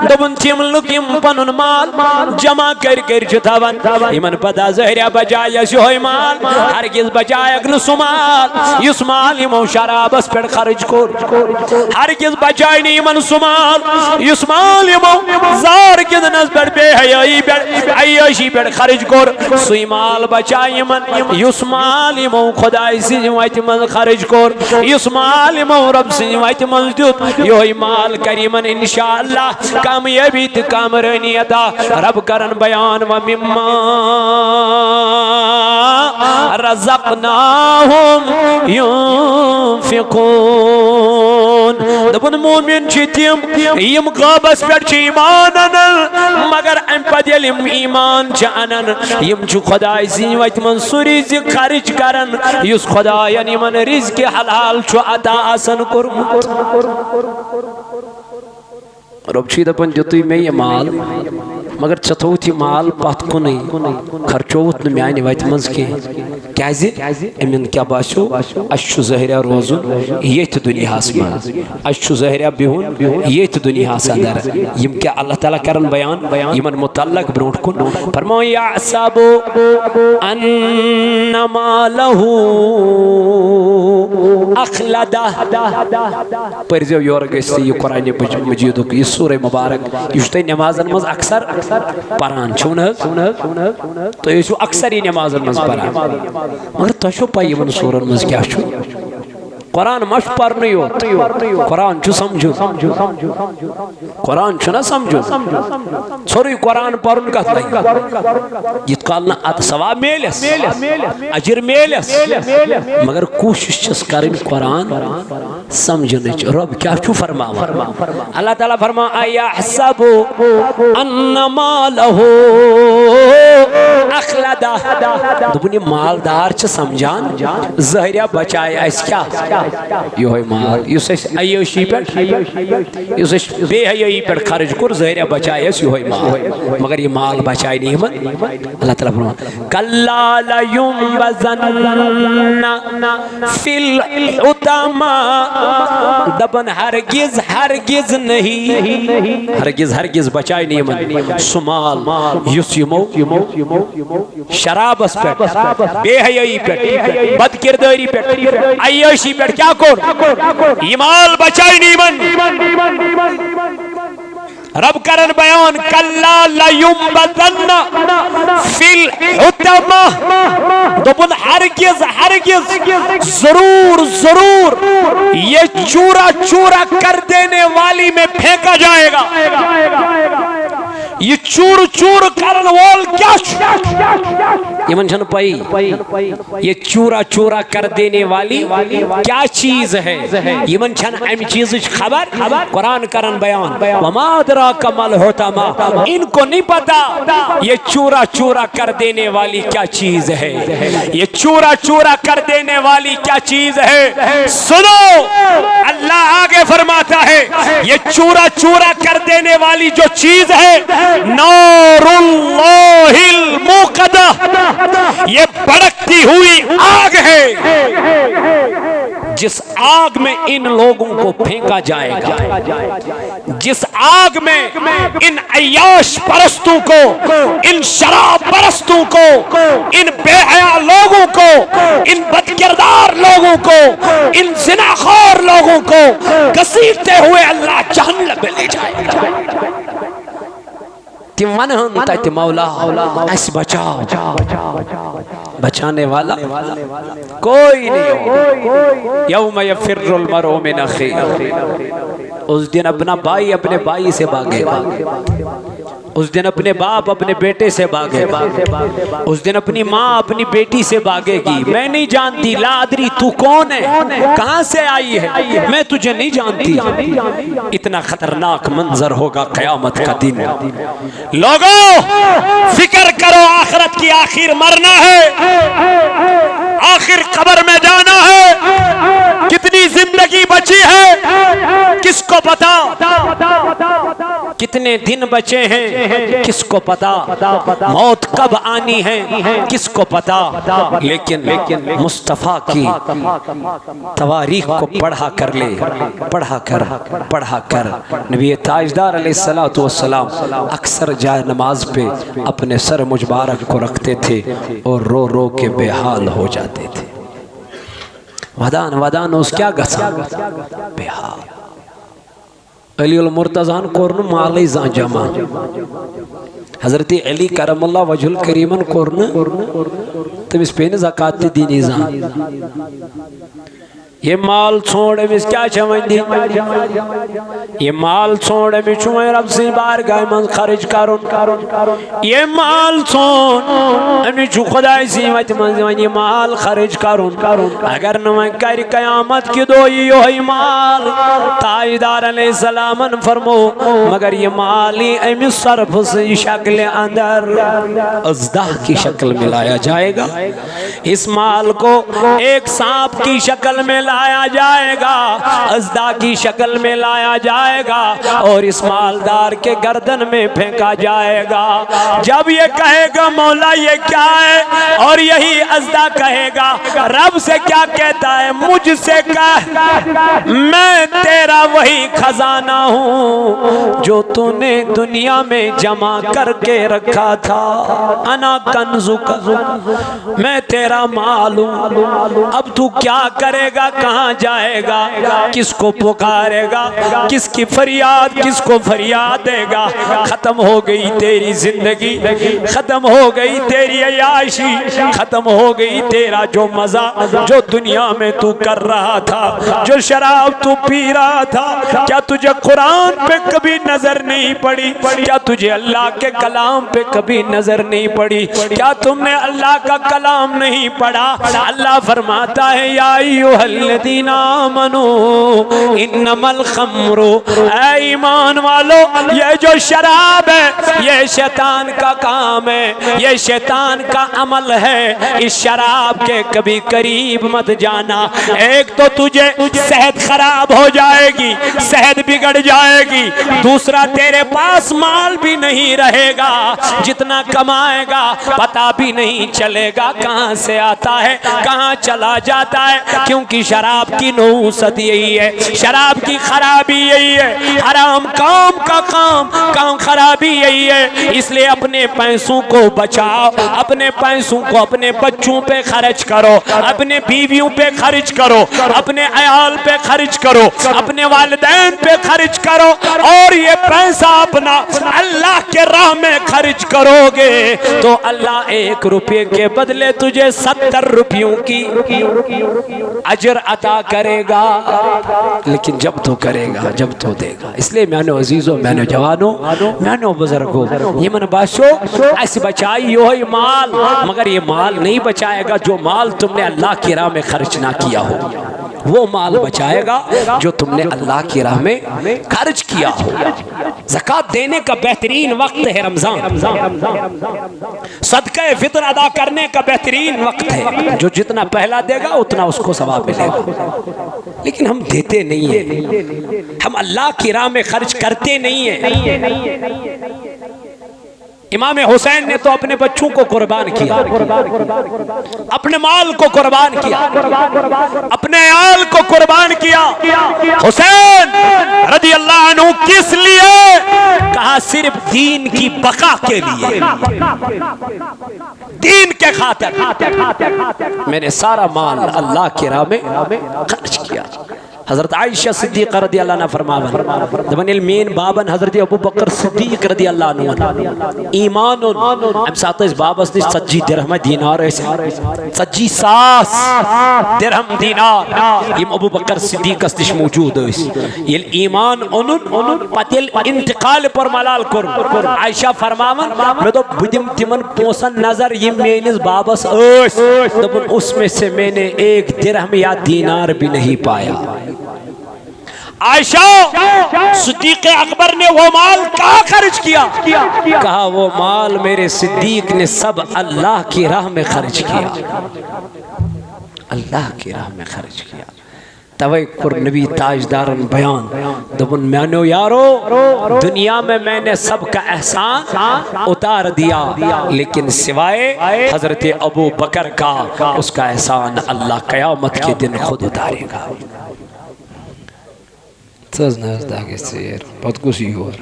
दोबन तिम लुक यम पनुन माल जमा कर छ थवन यमन पता ज़हरिया बजाय योय माल हरगिज बजाय न सुमाल युस माल यमो शराबस पे खर्च कोर हरगिज बजाय न यमन सुमाल युस माल यमो जार गिदनस पे बेहयाई पे अय्याशी पे खर्च कोर सुई माल बचाय यमन युस माल यमो खुदाई सिन वत मन खर्च कोर युस माल यमो रब सिन वत मन दुत योय माल करीमन इंशाअल्लाह कामयाबी त कामरानी अता रब करन बयान व मिम्मा रज़क़नाहुम युनफ़िक़ून दबन मोमिन छितिम यम ग़ाबस पे ईमान अनन मगर अम पदल ईमान च अनन यम छु खुदाई सिन वत मन सुरिज खर्च करन युस खुदायन यमन रिज़्क़ हलाल छु अता आसन कोरमुत रब छी दपन जुतुय मे ये माल मगर चथोत ये माल पत कुनै खर्चोत न म्यानि वत मज के क्याजि अमिन क्या बाशो अशु ज़हरिया रोजुन येत दुनियास मज अशु ज़हरिया बिहुन येत दुनियास अंदर यम क्या अल्लाह ताला करन बयान यमन मुतल्लक ब्रोट कुन फरमाओ यासबु अन्नमा लहु अखलदा परजो योर गस्ती ये कुरान मजीद ये सूरह मुबारक ये नमाजन मज अक्सर परान तो ये अक्सर ही नमाजन मज परान मगर तुम पै इन सूरन मज क्या कुरान मश पर्न योत कुरान समझो कुरान ना समझो सोरी कुरान पर्न कत यत काल न अत सवाब मेलस अजर मेलस मगर कोशिश करन कुरान समझन रब क्या फरमावा अल्लाह ताला फरमा अयहसबु अन्नमा लहु अखलदा दुबन मालदार छ समझान ज़हरिया बचाए अस क्या योय माल युस अय्याशी पे युस बेहयाई पे खर्च कोर ज़हरिया बचाए योय माल मगर ये माल बचाए नहीं मन अल्लाह ताला फरमा कल्ला ला युंबज़न्ना फिल उतमा दबन हरगिज हरगिज नहीं हरगिज बचाए नहीं मन सुमाल युस यमो शराबस पे बेहयाई पे बदकिरदारी पे अय्याशी पे क्या कोर ईमाल बचाई नहीं मन रब करन बयान कल्ला ला युंबज़न्ना फिल हुतमा दोबन हरगिज हरगिज जरूर जरूर ये चूरा चूरा कर देने वाली में फेंका जाएगा ये चूर चूर करन वाल क्या यमन छन पई ये चूरा चूरा कर देने वाली क्या चीज है यमन छन अम चीज खबर कुरान करन बयान वमा अदराका मल हुतमा इनको नहीं पता ये चूरा चूरा कर देने वाली क्या चीज है ये चूरा चूरा कर देने वाली क्या चीज है सुनो अल्लाह आगे फरमाता है ये चूरा चूरा कर देने वाली जो चीज है नारुल्लाहिल मुक़द्दा ये भड़कती हुई आग है जिस आग में इन लोगों को फेंका जाएगा जिस आग में इन अय्याश परस्तों को इन शराब परस्तों को इन बेहया लोगों को इन बदकिरदार लोगों को इन ज़िनाख़ोर लोगों को घसीटते हुए अल्लाह जहन्नम में ले जाएगा मौला ऐस बचाओ बचाने वाला कोई नहीं यौम यफ़िर्रुल मरउ मिन अख़ीह उस दिन अपना भाई अपने भाई से भागेगा उस दिन अपने बाप अपने बेटे से भागे उस दिन अपनी माँ अपनी बेटी से भागेगी मैं नहीं जानती लादरी तू कौन है कहाँ से आई है मैं तुझे नहीं जानती इतना खतरनाक मंजर होगा क़यामत का दिन लोगों फिक्र करो आखिरत की आखिर मरना है आखिर कब्र में जाना है कितनी जिंदगी बची है किसको पता कितने दिन बचे हैं, किसको पता मौत कब आनी है, किसको पता। लेकिन मुस्तफ़ा की तवारीख को पढ़ा कर ले, पढ़ा कर नबी ताजदार अलैहिस्सलातु वस्सलाम अक्सर जाए नमाज पे अपने सर मुबारक को रखते थे और रो रो के बेहाल हो जाते थे। वदान उस क्या गसा बेहाल। अलीउल मुर्तज़ान कोरन माली जा जमा, हजरत अली करमल्ला वजहुल करीमन कोरन तमिस पे ज़कात दीनी जा। ये माल छोड़ अमिस क्या चवन दी, ये माल छोड़ अमिस रब से बारगाह में खर्च करुन, ये माल छोड़ अमिस खुदाई सीमत में ये माल खर्च करुन। अगर न कर कयामत की दो ये माल ताजदार अलैहिस्सलाम फरमो मगर ये माल ही अमिस सर्फ से शक्ल अंदर अज़दा की शक्ल में लाया जाएगा। इस माल को एक सांप की शक्ल में लाया जाएगा, अज़दा की शक्ल में लाया जाएगा और इस मालदार के गर्दन में फेंका जाएगा। जब ये कहेगा मौला ये क्या है, और यही अज़दा कहेगा रब से क्या कहता है, मुझसे कह मैं तेरा वही खजाना हूँ जो तूने दुनिया में जमा करके रखा था। अना कंजुका, मैं तेरा माल हूँ। अब तू क्या करेगा, कहाँ जाएगा, किसको पुकारेगा, किसकी फरियाद किसको फरियाद देगा। खत्म हो गई तेरी जिंदगी, खत्म हो गई तेरी अयाशी, खत्म हो गई तेरा जो मजा जो दुनिया में तू कर रहा था, जो शराब तू पी रहा था। क्या तुझे कुरान पे कभी नजर नहीं पड़ी? क्या तुझे अल्लाह के कलाम पे कभी नजर नहीं पड़ी? क्या तुमने अल्लाह का कलाम नहीं पढ़ा? अल्लाह फरमाता है या अय्युहल्लज़ीना आमनू इन्नमल खम्रु, ऐ ईमान वालो ये जो शराब है ये शैतान का काम है, ये शैतान का अमल है। इस शराब के कभी करीब मत जाना। एक तो तुझे सेहत खराब हो जाएगी, सेहत बिगड़ जाएगी, दूसरा तेरे पास माल भी नहीं रहेगा, जितना कमाएगा पता भी नहीं चलेगा कहां से आता है कहां चला जाता है। क्योंकि शराब की नौसत यही है, शराब की खराबी यही है, हराम काम का काम खराबी यही है। इसलिए अपने पैसों को बचाओ, अपने पैसों को अपने बच्चों पे खर्च करो, अपने बीवियों पे खर्च करो, अपने अयाल पे खर्च करो, अपने वालिदैन पे खर्च करो। और ये पैसा अपना अल्लाह के राह में खर्च करोगे तो अल्लाह 1 रुपये के बदले तुझे 70 रुपयों की अजर अता करेगा। लेकिन जब तो करेगा, जब तो देगा। इसलिए मैंने अजीजों, मैंने जवानों, मैंने बुजुर्गों, ये मन बाशो ऐसे बचाई यो ही माल, मगर ये माल नहीं बचाएगा जो माल तुमने अल्लाह की राह में खर्च ना किया हो। वो माल बचाएगा जो तुमने अल्लाह की राह में खर्च किया हो। ज़कात देने का बेहतरीन वक्त है रमजान, सदका फितर अदा करने का बेहतरीन वक्त है। जो जितना पहला देगा उतना उसको सवाब मिलेगा। लेकिन हम देते नहीं है, हम अल्लाह की राह में खर्च करते नहीं है। इमाम हुसैन ने तो अपने बच्चों को कुर्बान किया, अपने माल को कुर्बान किया, अपने आल को कुर्बान किया। हुसैन रज़ी अल्लाह अन्हु किस लिए? कहा सिर्फ दीन की बका के लिए, दीन के खातिर मैंने सारा माल अल्लाह की राह में खर्च किया। हजरत आयशा सिद्दीक़ा रज़ियल्लाहु अन्हा फरमावन दबनिल मीन बाबन हजरत अबू बकर सिद्दीक़ रज़ियल्लाहु अन्हु ईमानुन हम साथ इस बाबस ने सज्जी दिरहम दीनार ऐसे सज्जी सास दिरहम दीनार इम अबू बकर सिद्दीक़ अस्तिश मौजूद है। ये ईमान उन पतिल इंतकाल पर मलाल कर। आयशा फरमावन मैं तो बुदिम तिमन पोसन नजर ये मेनिस बाबस दबन उसमें से मैंने 1 दिरहम या दीनार भी नहीं पाया। आयशा सिद्दीक़ अकबर ने वो माल कहाँ खर्च किया? कहा वो माल मेरे सिद्दीक ने सब अल्लाह की राह में खर्च किया, अल्लाह की राह में खर्च किया। तवे कुर नबी ताजदारन बयान दबन मैंने यारो दुनिया में मैंने सबका एहसान उतार दिया, लेकिन सिवाय हजरत अबू बकर का उसका एहसान अल्लाह क़यामत के दिन खुद उतारेगा। बहुत कुछ ही हो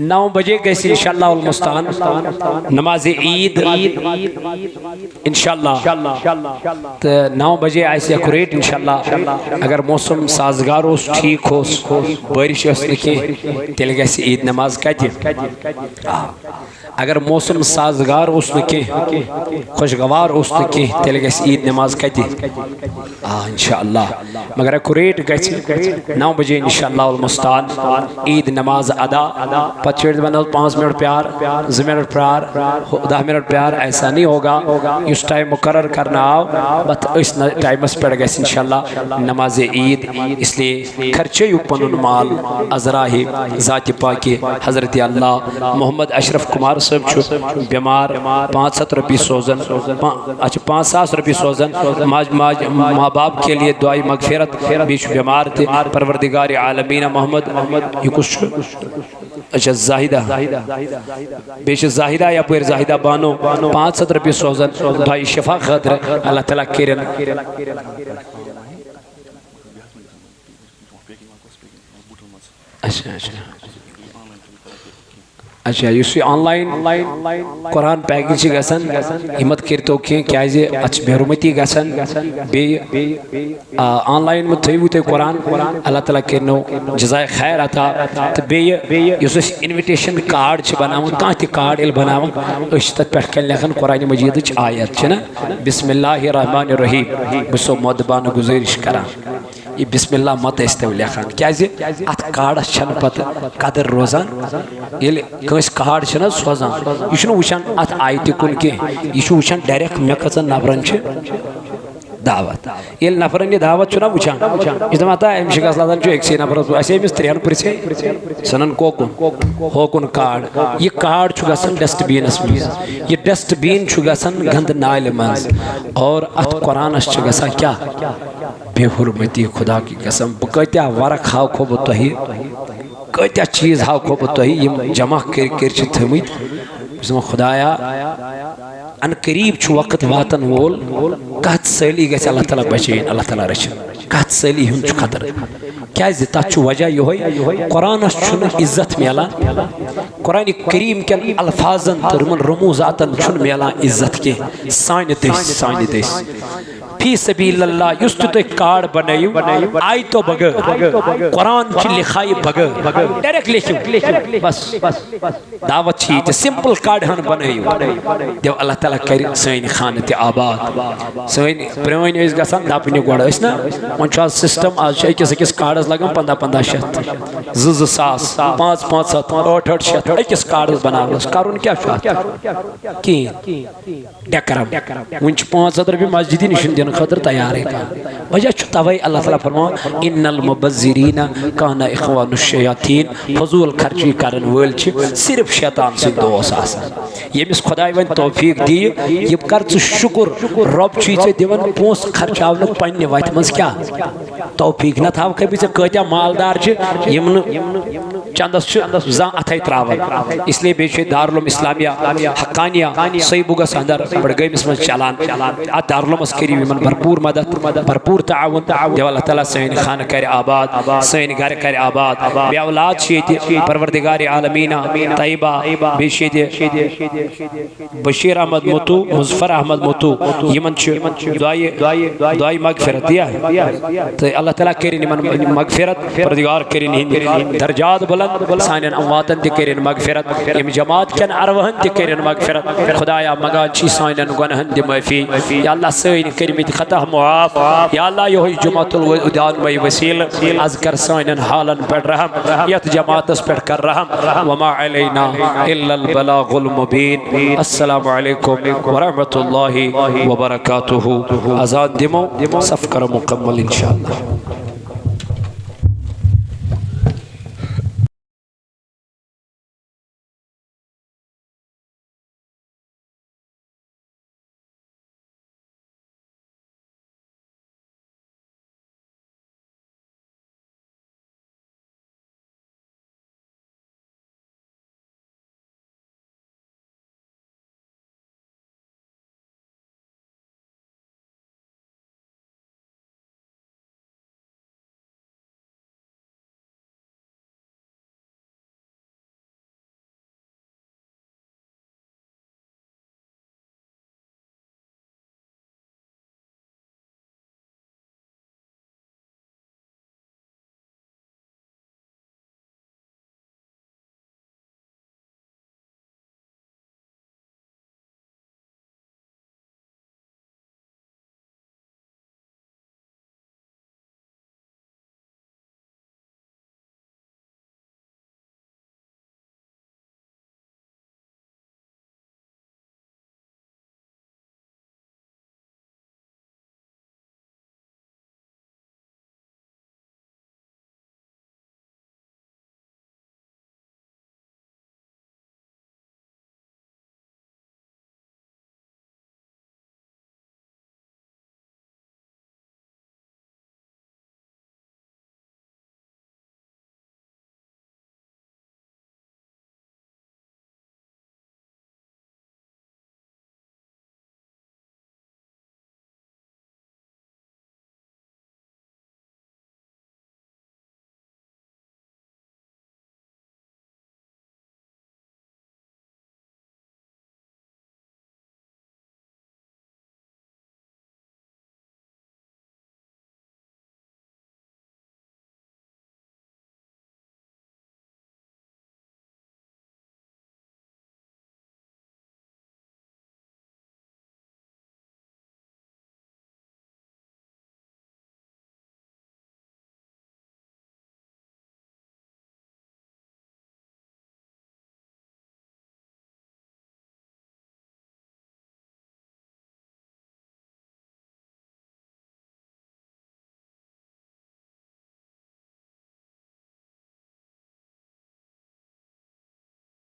9 बजे गए इंशाअल्लाह उल मुस्तान नमाज ईद इंशाअल्लाह, तो 9 बजे ऐसे एक्यूरेट इंशाअल्लाह। अगर मौसम साजगार हो ठीक हो बारिश तेल गए ईद नमाज कत, अगर मौसम साजगार खुशगवार तेल गए ईद नमाज कत इंशाअल्लाह। मगर एक्यूरेट गए 9 बजे इंशाअल्लाह उल मुस्तान ईद नमाज अदा। पच्चीस बनो 5 मिनट प्यार 2 मिनट प्यार 10 मिनट प्यार, ऐसा नहीं होगा। इस टाइम मुकर्रर करना आओ बस इस टाइम पर गए इंशाअल्लाह नमाज ईद। इसलिए खर्चे पन माल अजराही ज़ात पाकि हज़रत अल्लाह मोहम्मद अशरफ कुमार साहब बीमार 500 रुपये सोजन, अच्छा 5,000 रुपये सोजन माँ बाप के लिए दुआई मगफिरत बीच बीमार थे। परवरदिगार आलमीन मोहम्मद ये कुछ अच्छा जाहिदा बेश जाहिदा या फिर जाहिदा बानो 500 रुपये सोजन भाई शफा खतर अल्लाह ताला किरण। अच्छा अच्छा अच्छा यह ऑनलाइन कुरान पैकेज गसन हिम्मत करतो क्या बेरुमती गसन ऑनलाइन में थो तुम कुरान अल्लाह ताला करनो जज़ाए खैर अता। तो बेस इन्विटेशन कार्ड बनावन कह कार्ड बनावन तथ पे लिखन कुरान मजीद आयत ना बिस्मिल्लाहिर रहमानिर रहीम बसो मुदबान गुजारिश करान ये बिस्मिल्लाह मत तव लिखान क्या अत कार्डस पे कदर रोजान कंस कार्ड सोजान यह वुचान अत आयत कुन कह यह वुचान डायरेक्ट मे कचन नफरन दावत ये नफरन यह दावत ना वुचान यह दपान अमिश लादान अक्स नफरस अमिस 3 पृछे सनन कोकुन होकुन कार्ड यह कार्ड गसन डस्टबिनस मज यह डस्टबिन गसन गंद नाल मज और अत कुरानस गसा क्या बेहुरमती खुदा की कसम बह कत्या वर्क हाव खो बह तुह कत्या चीज हाव खो बह तुह जमा कर थमित खुदाया अन करीब वक्त वातन वोल कत सली ग अल्लाह ताला बचन अल्लाह ताला रचन कत सली हुंद खतर क्या तथ वजह यह कुरानस इज्जत मिलान कुरान करीम के अल्फाजन तो रमूजातन मिलान इज्जत कह सान दस फी सबीलिल्लाह युस तुम कार्ड बनयू आई तो बगैर कुरान की लिखाई बगैर डायरेक्ट लिखियो बस दावत ये सिंपल कार्ड हन बनयू देव अल्लाह ताला कर सन खान ते आबाद सन प्रवन गसान दपन गोड़ ना वो सिस्टम आज अकिस कार्डस लगन 15-15 शत 2-2 सास 5-5 8-8 शत अकिस कार्डस बनावस करुन क्या डेकरम वन 500 रुपये मस्जिद निशन दिन खतर तैयार है वजह तवे अल्लाह ताला फरमान इन्नल मुबज्जिरीन काना इख्वानुश्शयातीन फजूल खर्ची करन वल सिर्फ शैतान से दोस्त आसान यमिस खुदाई वन तौफीक दी ये कर शुक्र रब चे दिवन पोस खर्चावन पन्ने वत मज क्या तौफीक न थाव कभी कत्या मालदार चंदस जा अथ त्रावन इसलिए बे दारुल इस्लामिया हक्कानिया सही बुगस अंदर बड़गमिस मज चलान अत दारुलमस करियो यमन भरपूर मदद भरपूर ताउन देव अल्लाह ताला सैन खान कर आबाद सैन घर कर आबाद बे औलाद परवरदिगार आलमीना तैयबा बेशे बशीर अहमद मुतू मुजफ्फर अहमद मुतू यमन दुआई मगफिरत दिया तो अल्लाह ताला करिन यमन मगफिरत परवरदिगार करिन दर्जात बुलंद सानन अमवातन ते करिन मगफिरत यम जमात कन अरवहन ते करिन मगफिरत खुदाया मगान छी सानन गुनहन दे माफी या अल्लाह सैन करिमित खता मुआफ या अल्लाह यो जुमातुल उदान मई वसील आज कर सानन हालन पर रहम यत जमातस पर कर रहम वमा अलैना इल्लल बलागुल मुबीन। अस्सलामु अलैकुम व रहमतुल्लाहि व बरकातुहू। आजान दिमो सफकर मुकम्मल इंशाअल्लाह।